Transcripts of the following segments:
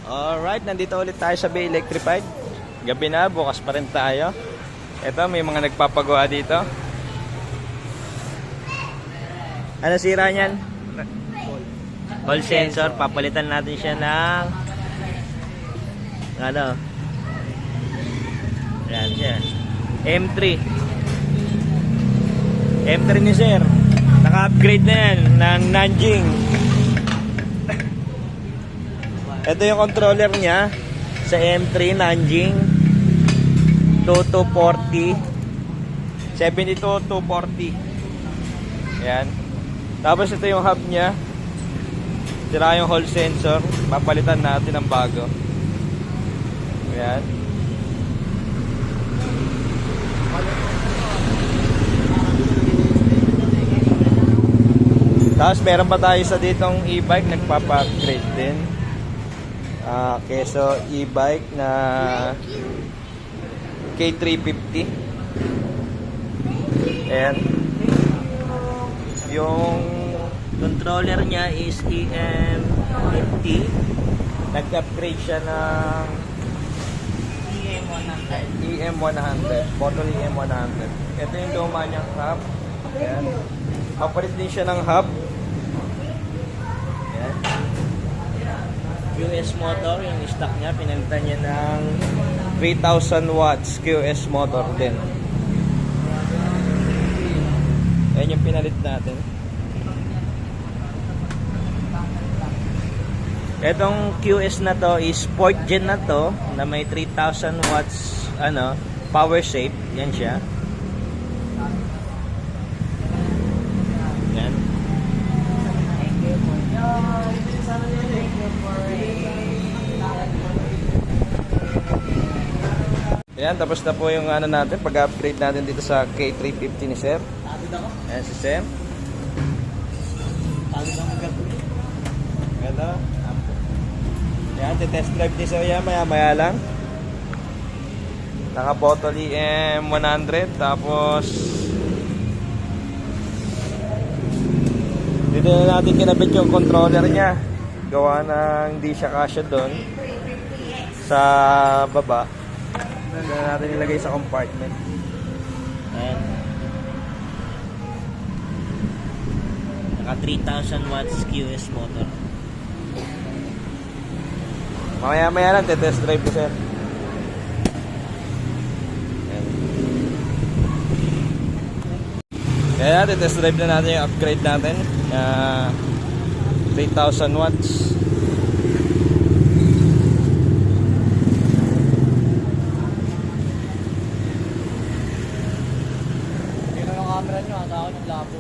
Alright, nandito ulit tayo sa Bay Electrified. Gabi na, bukas pa rin tayo. Ito, may mga nagpapagawa dito. Ano sira niyan? Hall sensor. Papalitan natin siya ng ano? Ayan siya. M3. M3 ni sir. Naka-upgrade na yan ng Nanjing. Ito yung controller niya sa M3 Nanjing 2240 72240. Ayan. Tapos ito yung hub niya. Sira yung hall sensor. Papalitan natin ng bago. Ayan. Tapos meron pa tayo sa ditong e-bike. Nagpapa-upgrade din. Keso e-bike na K350. Ayan. Yung controller niya is EM50. Nag-upgrade siya ng EM100. Bottle EM100. Ito yung luma niyang hub. Ayan. Papalit din siya ng hub. Ayan. QS motor, yung stock niya, pinalitan niya ng 3,000 watts QS motor din. Ayan yung pinalit natin. Etong QS na to is 4th gen na to, na may 3,000 watts power save. Yan siya. Yan. Ayan, tapos na po yung natin, pag-upgrade natin dito sa K350 ni Sir. Ayan si Sir. Ito. Ayan, test drive ni Sir yan, maya lang. Naka-bottle EM100. Tapos dito na natin kinabit yung controller niya. Gawa na hindi siya kasya doon sa baba. Dito na natin ilagay sa compartment. Ayan. Naka 3,000 watts QS motor. Mamaya lang, test drive ko sir. Kaya test drive na natin yung upgrade natin. 3,000 watts. Sino yung camera nyo? Ang ako ng labo.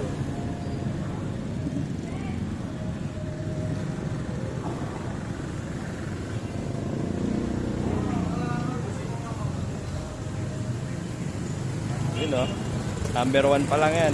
Yun o. Number 1 pa lang yan.